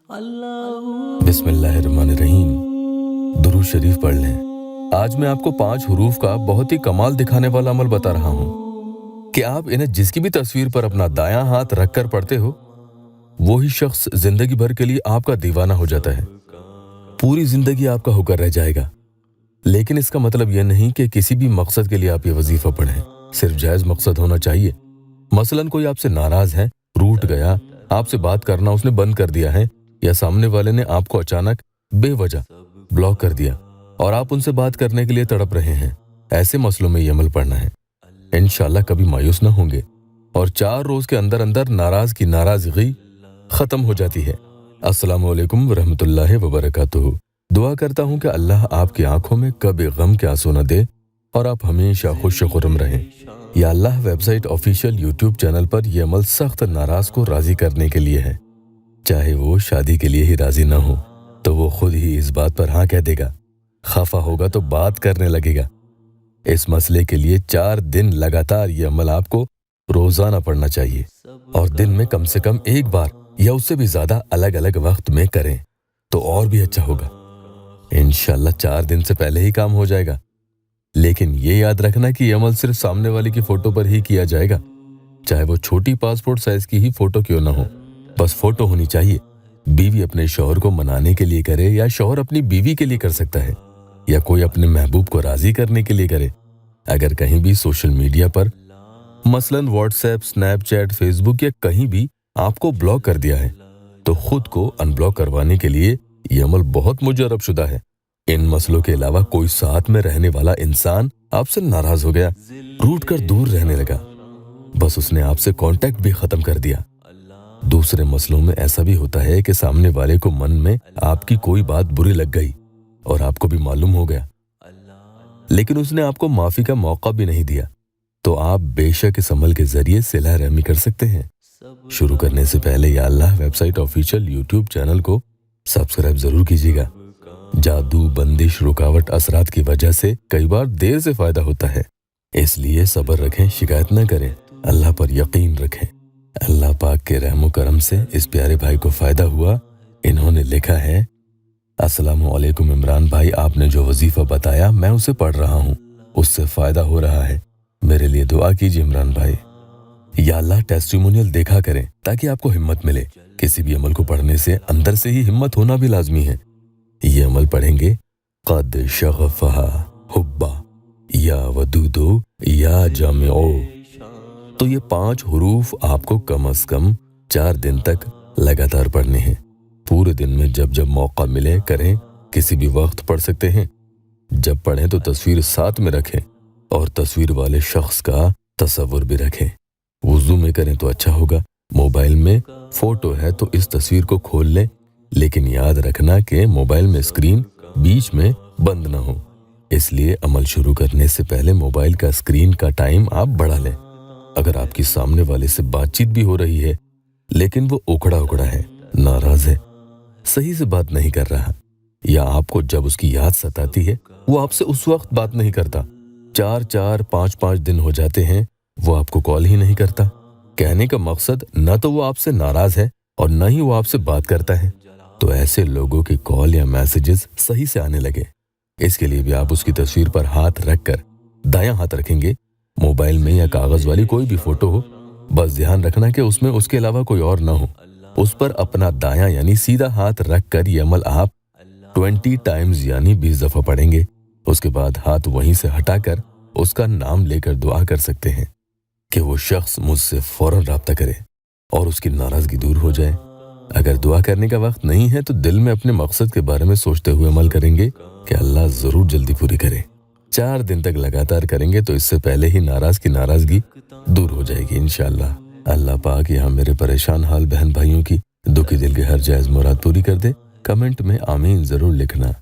बिस्मिल्लाहिर्रहमानिर्रहीम। दुरूद शरीफ पढ़ लें। आज मैं आपको 5 हुरूफ का बहुत ही कमाल दिखाने वाला अमल बता रहा हूँ कि आप इन्हें जिसकी भी तस्वीर पर अपना दायां हाथ रख कर पढ़ते हो, वो ही शख्स जिंदगी भर के लिए आपका दीवाना हो जाता है। पूरी जिंदगी आपका होकर रह जाएगा। लेकिन इसका मतलब यह नहीं कि किसी भी मकसद के लिए आप ये वजीफा पढ़ें। सिर्फ जायज मकसद होना चाहिए। मसलन कोई आपसे नाराज है, रूठ गया, आपसे बात करना उसने बंद कर दिया है, या सामने वाले ने आपको अचानक बेवजह ब्लॉक कर दिया और आप उनसे बात करने के लिए तड़प रहे हैं। ऐसे मसलों में ये अमल पढ़ना है। इंशाअल्लाह कभी मायूस ना होंगे और 4 रोज के अंदर अंदर नाराज की नाराजगी खत्म हो जाती है। अस्सलामु अलैकुम वरहमतुल्लाहि वबरकातुहू। दुआ करता हूँ कि अल्लाह आपकी आंखों में कभी गम के आंसू न दे और आप हमेशा खुश खुर्रम रहें। या अल्लाह वेबसाइट ऑफिशियल यूट्यूब चैनल पर यह अमल सख्त नाराज को राजी करने के लिए है। चाहे वो शादी के लिए ही राजी ना हो तो वो खुद ही इस बात पर हाँ कह देगा। खफा होगा तो बात करने लगेगा। इस मसले के लिए 4 दिन लगातार ये अमल आपको रोजाना पढ़ना चाहिए और दिन में कम से कम 1 बार या उससे भी ज्यादा अलग अलग वक्त में करें तो और भी अच्छा होगा। इंशाअल्लाह 4 दिन से पहले ही काम हो जाएगा। लेकिन ये याद रखना कि ये अमल सिर्फ सामने वाले की फोटो पर ही किया जाएगा, चाहे वो छोटी पासपोर्ट साइज की ही फोटो क्यों ना हो। बस फोटो होनी चाहिए। बीवी अपने शौहर को मनाने के लिए करे या शौहर अपनी बीवी के लिए कर सकता है, या कोई अपने महबूब को राजी करने के लिए करे। अगर कहीं भी सोशल मीडिया पर मसलन व्हाट्सएप, स्नैपचैट, फेसबुक या कहीं भी आपको ब्लॉक कर दिया है तो खुद को अनब्लॉक करवाने के लिए ये अमल बहुत मुजर्रब शुदा है। इन मसलों के अलावा कोई साथ में रहने वाला इंसान आपसे नाराज हो गया, रूठ कर दूर रहने लगा, बस उसने आपसे कांटेक्ट भी खत्म कर दिया। दूसरे मसलों में ऐसा भी होता है कि सामने वाले को मन में आपकी कोई बात बुरी लग गई और आपको भी मालूम हो गया, लेकिन उसने आपको माफी का मौका भी नहीं दिया, तो आप बेशक इस अमल के जरिए सिला रहमी कर सकते हैं। शुरू करने से पहले या अल्लाह वेबसाइट ऑफिशियल यूट्यूब चैनल को सब्सक्राइब जरूर कीजिएगा। जादू, बंदिश, रुकावट, असरात की वजह से कई बार देर से फायदा होता है, इसलिए सब्र रखें, शिकायत न करें, अल्लाह पर यकीन रखें। अल्लाह पाक के रहमो करम से इस प्यारे भाई को फायदा हुआ। इन्होंने लिखा है, अस्सलामु अलैकुम इमरान भाई, आपने जो वजीफा बताया मैं उसे पढ़ रहा हूँ, उससे फायदा हो रहा है, मेरे लिए दुआ कीजिए इमरान भाई। या अल्लाह टेस्टिमोनियल देखा करें ताकि आपको हिम्मत मिले। किसी भी अमल को पढ़ने से अंदर से ही हिम्मत होना भी लाजमी है। ये अमल पढ़ेंगे, कद शगफहा हुब्बा या वदूदो या जामिओ। तो ये 5 हुरूफ आपको कम से कम 4 दिन तक लगातार पढ़ने हैं। पूरे दिन में जब जब मौका मिले करें, किसी भी वक्त पढ़ सकते हैं। जब पढ़ें तो तस्वीर साथ में रखें और तस्वीर वाले शख्स का तस्वुर भी रखें। वुजू में करें तो अच्छा होगा। मोबाइल में फोटो है तो इस तस्वीर को खोल लें, लेकिन याद रखना कि मोबाइल में स्क्रीन बीच में बंद ना हो। इसलिए अमल शुरू करने से पहले मोबाइल का स्क्रीन का टाइम आप बढ़ा लें। अगर आपकी सामने वाले से बातचीत भी हो रही है लेकिन वो उखड़ा उखड़ा है, नाराज है, सही से बात नहीं कर रहा, या आपको जब उसकी याद सताती है वो आपसे उस वक्त बात नहीं करता, 4-4, 5-5 दिन हो जाते हैं वो आपको कॉल ही नहीं करता, कहने का मकसद न तो वो आपसे नाराज है और न ही वो आपसे बात करता है, तो ऐसे लोगों के कॉल या मैसेजेस सही से आने लगे। इसके लिए भी आप उसकी तस्वीर पर हाथ रखकर दायां हाथ रखेंगे। मोबाइल में या कागज वाली कोई भी फोटो हो, बस ध्यान रखना कि उसमें उसके अलावा कोई और ना हो। उस पर अपना दायां यानी सीधा हाथ रख कर ये अमल आप 20 टाइम्स यानी 20 दफा पढ़ेंगे। उसके बाद हाथ वहीं से हटाकर उसका नाम लेकर दुआ कर सकते हैं कि वो शख्स मुझसे फौरन राब्ता करे और उसकी नाराजगी दूर हो जाए। अगर दुआ करने का वक्त नहीं है तो दिल में अपने मकसद के बारे में सोचते हुए अमल करेंगे कि अल्लाह जरूर जल्दी पूरी करे। 4 दिन तक लगातार करेंगे तो इससे पहले ही नाराज की नाराजगी दूर हो जाएगी इंशाअल्लाह। अल्लाह पाक यहाँ मेरे परेशान हाल बहन भाइयों की दुखी दिल की हर जायज मुराद पूरी कर दे। कमेंट में आमीन जरूर लिखना।